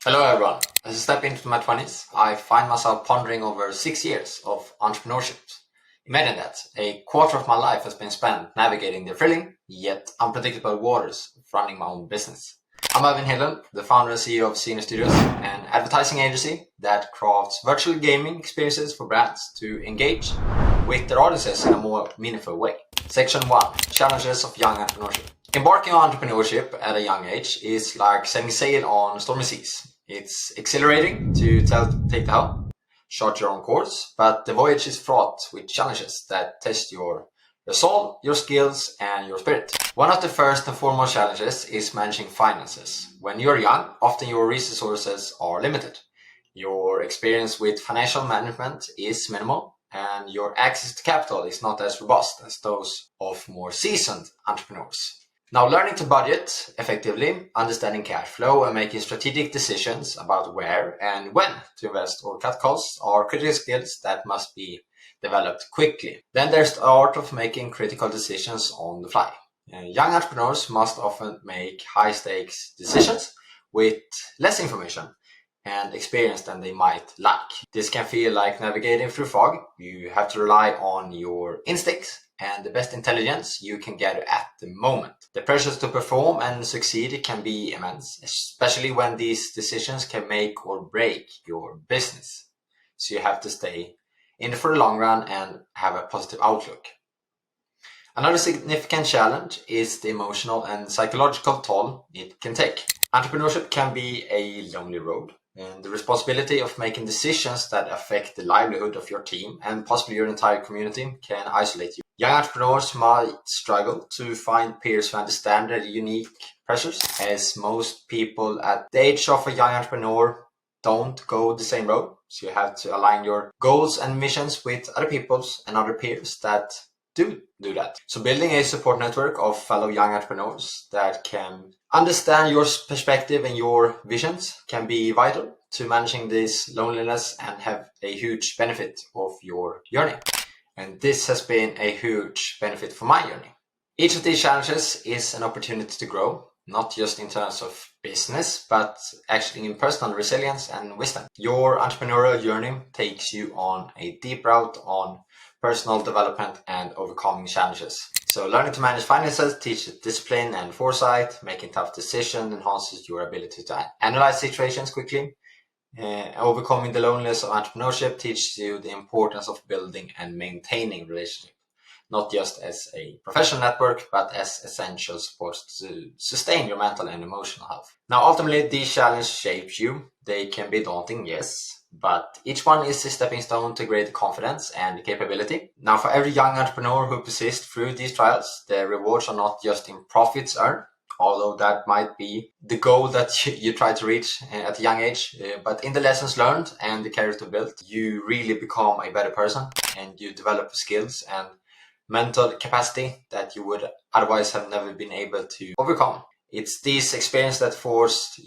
Hello everyone. As I step into my 20s, I find myself pondering over 6 years of entrepreneurship. Imagine that, a quarter of my life has been spent navigating the thrilling, yet unpredictable waters of running my own business. I'm Melvin Hedlund, the founder and CEO of Senior Studios, an advertising agency that crafts virtual gaming experiences for brands to engage with their audiences in a more meaningful way. Section 1. Challenges of Young Entrepreneurship. Embarking on entrepreneurship at a young age is like setting sail on stormy seas. It's exhilarating to take the helm, chart your own course, but the voyage is fraught with challenges that test your resolve, your skills, and your spirit. One of the first and foremost challenges is managing finances. When you're young, often your resources are limited. Your experience with financial management is minimal, and your access to capital is not as robust as those of more seasoned entrepreneurs. Now, learning to budget effectively, understanding cash flow, and making strategic decisions about where and when to invest or cut costs are critical skills that must be developed quickly. Then there's the art of making critical decisions on the fly. Young entrepreneurs must often make high-stakes decisions with less information and experience than they might lack. This can feel like navigating through fog. You have to rely on your instincts and the best intelligence you can gather at the moment. The pressures to perform and succeed can be immense, especially when these decisions can make or break your business. So you have to stay in it for the long run and have a positive outlook. Another significant challenge is the emotional and psychological toll it can take. Entrepreneurship can be a lonely road, and the responsibility of making decisions that affect the livelihood of your team and possibly your entire community can isolate you. Young entrepreneurs might struggle to find peers who understand their unique pressures, as most people at the age of a young entrepreneur don't go the same road. So you have to align your goals and missions with other people's and other peers that do that. So building a support network of fellow young entrepreneurs that can understand your perspective and your visions can be vital to managing this loneliness and have a huge benefit of your journey. And this has been a huge benefit for my journey. Each of these challenges is an opportunity to grow, not just in terms of business, but actually in personal resilience and wisdom. Your entrepreneurial journey takes you on a deep route on personal development and overcoming challenges. So learning to manage finances teaches discipline and foresight. Making tough decisions enhances your ability to analyze situations quickly. Overcoming the loneliness of entrepreneurship teaches you the importance of building and maintaining relationships, not just as a professional network, but as essential support to sustain your mental and emotional health. Now, ultimately, these challenges shape you. They can be daunting, yes, but each one is a stepping stone to greater confidence and capability. Now, for every young entrepreneur who persists through these trials, the rewards are not just in profits earned, although that might be the goal that you try to reach at a young age. But in the lessons learned and the character built, you really become a better person and you develop skills and mental capacity that you would otherwise have never been able to overcome. It's these experiences that force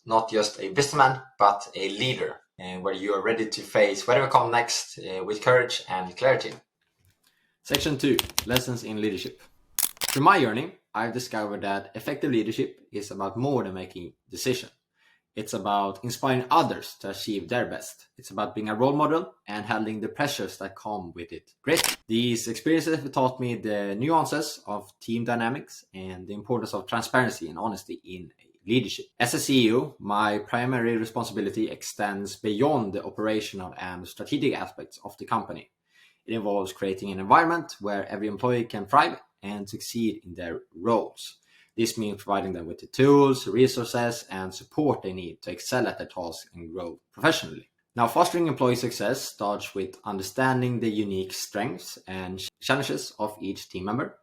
not just a businessman, but a leader, where you are ready to face whatever comes next with courage and clarity. Section 2. Lessons in leadership. Through my journey, I've discovered that effective leadership is about more than making decisions. It's about inspiring others to achieve their best. It's about being a role model and handling the pressures that come with it greatly. These experiences have taught me the nuances of team dynamics and the importance of transparency and honesty in leadership. As a CEO, my primary responsibility extends beyond the operational and strategic aspects of the company. It involves creating an environment where every employee can thrive and succeed in their roles. This means providing them with the tools, resources, and support they need to excel at their tasks and grow professionally. Now, fostering employee success starts with understanding the unique strengths and challenges of each team member.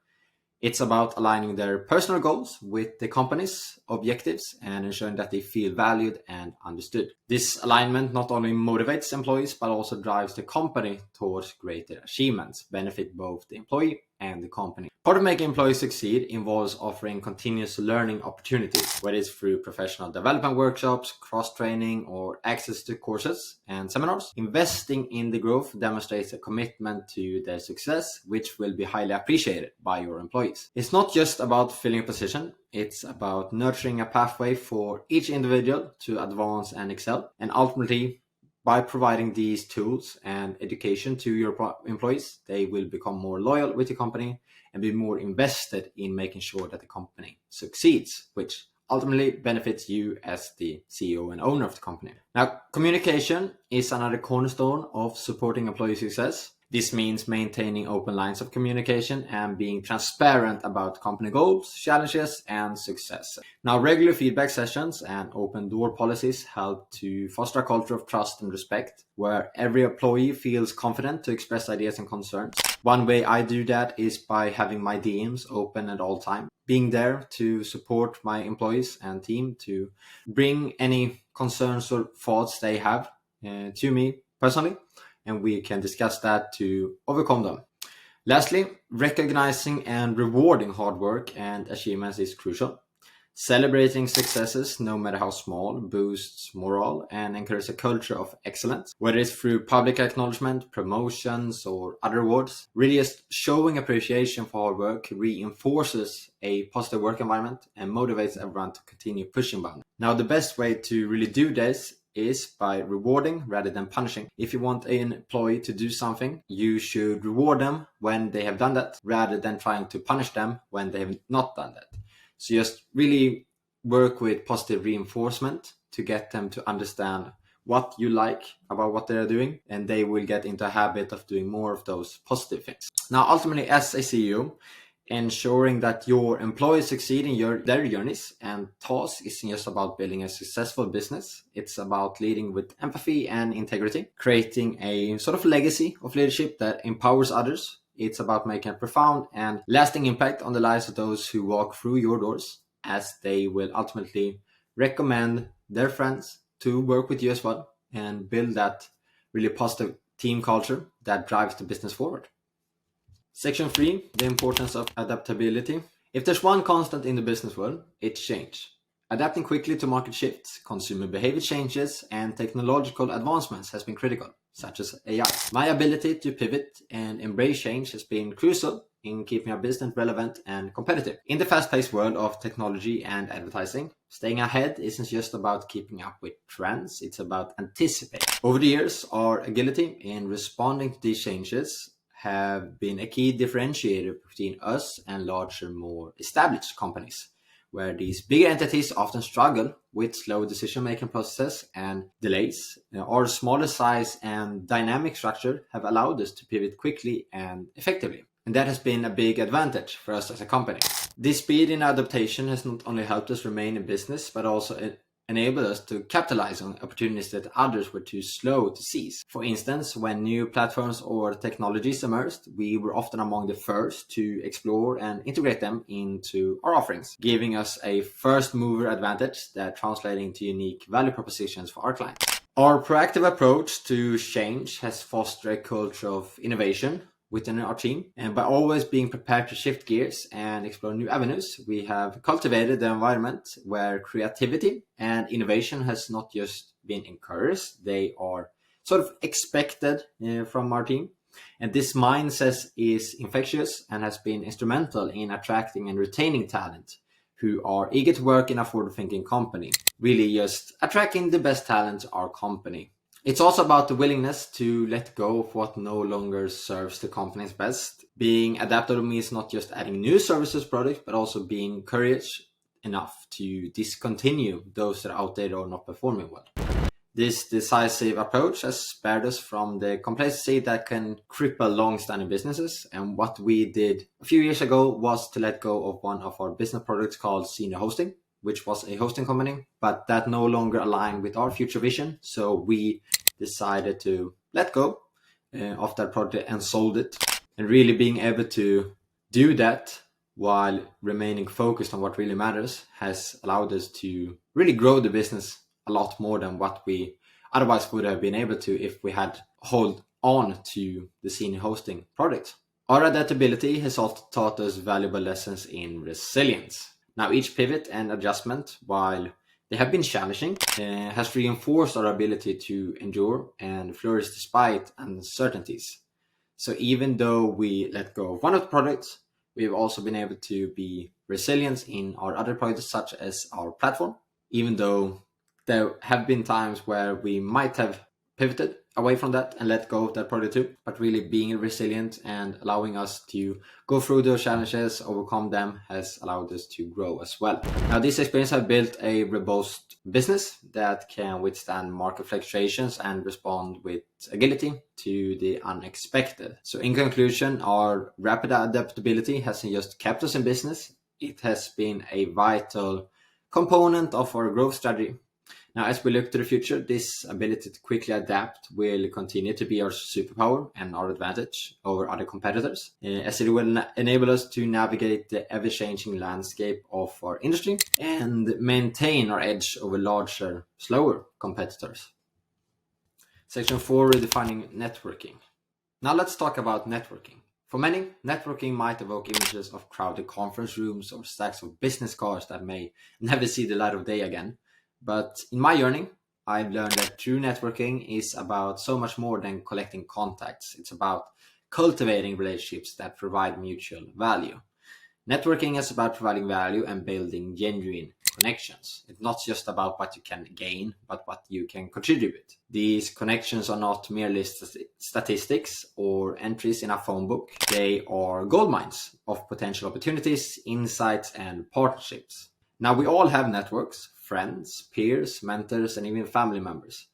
It's about aligning their personal goals with the company's objectives and ensuring that they feel valued and understood. This alignment not only motivates employees, but also drives the company towards greater achievements, benefit both the employee and the company. Part of making employees succeed involves offering continuous learning opportunities, whether it's through professional development workshops, cross-training, or access to courses and seminars. Investing in the growth demonstrates a commitment to their success, which will be highly appreciated by your employees. It's not just about filling a position, it's about nurturing a pathway for each individual to advance and excel, and ultimately, by providing these tools and education to your employees, they will become more loyal with the company and be more invested in making sure that the company succeeds, which ultimately benefits you as the CEO and owner of the company. Now, communication is another cornerstone of supporting employee success. This means maintaining open lines of communication and being transparent about company goals, challenges, and success. Now, regular feedback sessions and open door policies help to foster a culture of trust and respect, where every employee feels confident to express ideas and concerns. One way I do that is by having my DMs open at all times, being there to support my employees and team to bring any concerns or thoughts they have to me personally, and we can discuss that to overcome them. Lastly, recognizing and rewarding hard work and achievements is crucial. Celebrating successes, no matter how small, boosts morale and encourages a culture of excellence, whether it's through public acknowledgement, promotions, or other awards. Really, just showing appreciation for hard work reinforces a positive work environment and motivates everyone to continue pushing boundaries. Now, the best way to really do this is by rewarding rather than punishing. If you want an employee to do something, you should reward them when they have done that rather than trying to punish them when they have not done that. So just really work with positive reinforcement to get them to understand what you like about what they're doing, and they will get into a habit of doing more of those positive things. Now, ultimately, as a CEO, ensuring that your employees succeed in their journeys and tasks isn't just about building a successful business. It's about leading with empathy and integrity, creating a sort of legacy of leadership that empowers others. It's about making a profound and lasting impact on the lives of those who walk through your doors, as they will ultimately recommend their friends to work with you as well and build that really positive team culture that drives the business forward. Section 3, the importance of adaptability. If there's one constant in the business world, it's change. Adapting quickly to market shifts, consumer behavior changes, and technological advancements has been critical, such as AI. My ability to pivot and embrace change has been crucial in keeping our business relevant and competitive. In the fast-paced world of technology and advertising, staying ahead isn't just about keeping up with trends, it's about anticipating. Over the years, our agility in responding to these changes have been a key differentiator between us and larger, more established companies, where these bigger entities often struggle with slow decision-making processes and delays. Our smaller size and dynamic structure have allowed us to pivot quickly and effectively. And that has been a big advantage for us as a company. This speed in adaptation has not only helped us remain in business, but also enabled us to capitalize on opportunities that others were too slow to seize. For instance, when new platforms or technologies emerged, we were often among the first to explore and integrate them into our offerings, giving us a first mover advantage that translates into unique value propositions for our clients. Our proactive approach to change has fostered a culture of innovation within our team, and by always being prepared to shift gears and explore new avenues, we have cultivated the environment where creativity and innovation has not just been encouraged, they are sort of expected from our team. And this mindset is infectious and has been instrumental in attracting and retaining talent who are eager to work in a forward-thinking company, really just attracting the best talent to our company. It's also about the willingness to let go of what no longer serves the company's best. Being adaptable means not just adding new services, products, but also being courageous enough to discontinue those that are outdated or not performing well. This decisive approach has spared us from the complacency that can cripple long-standing businesses. And what we did a few years ago was to let go of one of our business products called Senior Hosting, which was a hosting company, but that no longer aligned with our future vision. So we decided to let go of that project and sold it. And really being able to do that while remaining focused on what really matters has allowed us to really grow the business a lot more than what we otherwise would have been able to if we had hold on to the senior hosting product. Our adaptability has also taught us valuable lessons in resilience. Now, each pivot and adjustment, while they have been challenging, has reinforced our ability to endure and flourish despite uncertainties. So even though we let go of one of the projects, we've also been able to be resilient in our other projects, such as our platform, even though there have been times where we might have pivoted away from that and let go of that project too, but really being resilient and allowing us to go through those challenges, overcome them, has allowed us to grow as well. Now, this experience has built a robust business that can withstand market fluctuations and respond with agility to the unexpected. So in conclusion, our rapid adaptability hasn't just kept us in business, it has been a vital component of our growth strategy. Now, as we look to the future, this ability to quickly adapt will continue to be our superpower and our advantage over other competitors, as it will enable us to navigate the ever-changing landscape of our industry and maintain our edge over larger, slower competitors. Section 4, redefining networking. Now let's talk about networking. For many, networking might evoke images of crowded conference rooms or stacks of business cards that may never see the light of day again. But in my journey, I've learned that true networking is about so much more than collecting contacts. It's about cultivating relationships that provide mutual value. Networking is about providing value and building genuine connections. It's not just about what you can gain, but what you can contribute. These connections are not merely statistics or entries in a phone book. They are goldmines of potential opportunities, insights, and partnerships. Now, we all have networks, friends, peers, mentors, and even family members.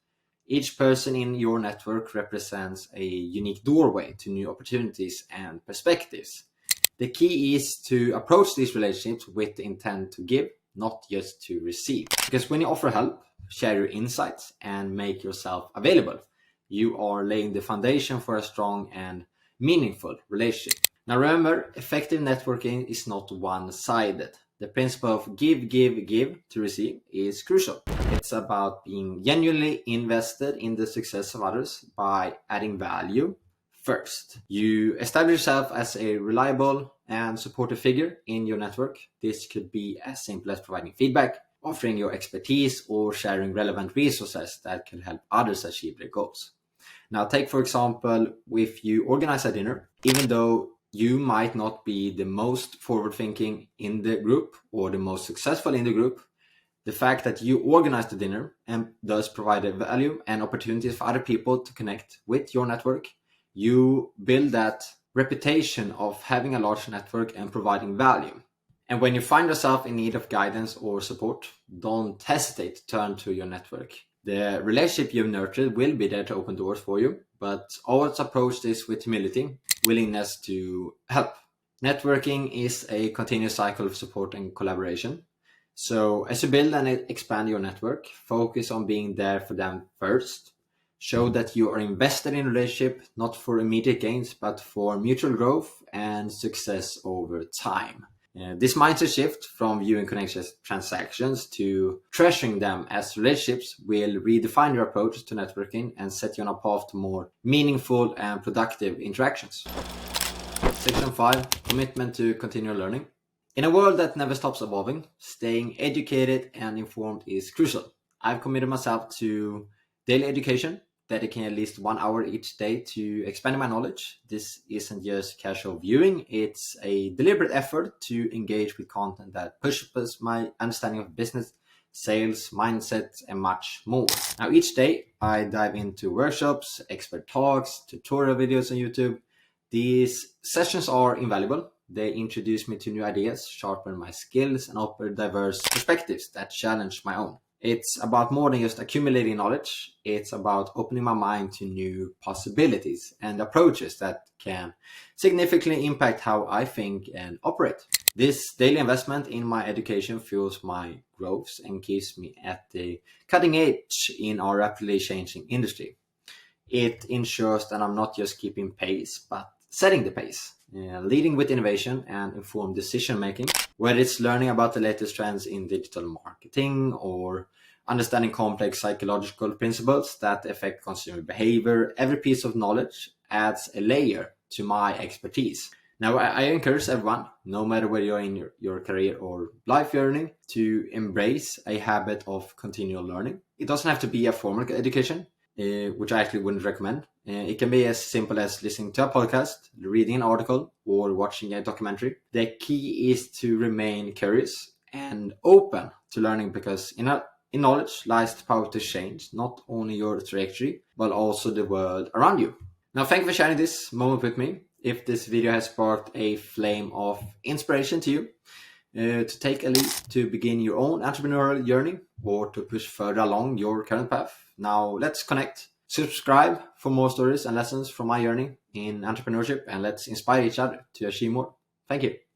Each person in your network represents a unique doorway to new opportunities and perspectives. The key is to approach these relationships with the intent to give, not just to receive. Because when you offer help, share your insights, and make yourself available, you are laying the foundation for a strong and meaningful relationship. Now remember, effective networking is not one-sided. The principle of give to receive is crucial. It's about being genuinely invested in the success of others by adding value first. You establish yourself as a reliable and supportive figure in your network. This could be as simple as providing feedback, offering your expertise, or sharing relevant resources that can help others achieve their goals. Now, take for example, if you organize a dinner, even though you might not be the most forward-thinking in the group or the most successful in the group, the fact that you organize the dinner and thus provide a value and opportunities for other people to connect with your network, you build that reputation of having a large network and providing value. And when you find yourself in need of guidance or support, don't hesitate to turn to your network. The relationship you've nurtured will be there to open doors for you, but always approach this with humility, willingness to help. Networking is a continuous cycle of support and collaboration. So as you build and expand your network, focus on being there for them first. Show that you are invested in a relationship, not for immediate gains, but for mutual growth and success over time. This mindset shift from viewing connections as transactions to treasuring them as relationships will redefine your approach to networking and set you on a path to more meaningful and productive interactions. Section 5, commitment to continual learning. In a world that never stops evolving, staying educated and informed is crucial. I've committed myself to daily education, dedicating at least 1 hour each day to expand my knowledge. This isn't just casual viewing, it's a deliberate effort to engage with content that pushes my understanding of business, sales, mindset, and much more. Now, each day I dive into workshops, expert talks, tutorial videos on YouTube. These sessions are invaluable. They introduce me to new ideas, sharpen my skills, and offer diverse perspectives that challenge my own. It's about more than just accumulating knowledge. It's about opening my mind to new possibilities and approaches that can significantly impact how I think and operate. This daily investment in my education fuels my growth and keeps me at the cutting edge in our rapidly changing industry. It ensures that I'm not just keeping pace, but setting the pace, leading with innovation and informed decision making, whether it's learning about the latest trends in digital marketing or understanding complex psychological principles that affect consumer behavior. Every piece of knowledge adds a layer to my expertise. Now, I encourage everyone, no matter where you're in your career or life journey, to embrace a habit of continual learning. It doesn't have to be a formal education, which I actually wouldn't recommend. It can be as simple as listening to a podcast, reading an article, or watching a documentary. The key is to remain curious and open to learning, because in knowledge lies the power to change not only your trajectory, but also the world around you. Now, thank you for sharing this moment with me. If this video has sparked a flame of inspiration to you, to take a leap to begin your own entrepreneurial journey or to push further along your current path, now let's connect. Subscribe for more stories and lessons from my journey in entrepreneurship, and let's inspire each other to achieve more. Thank you.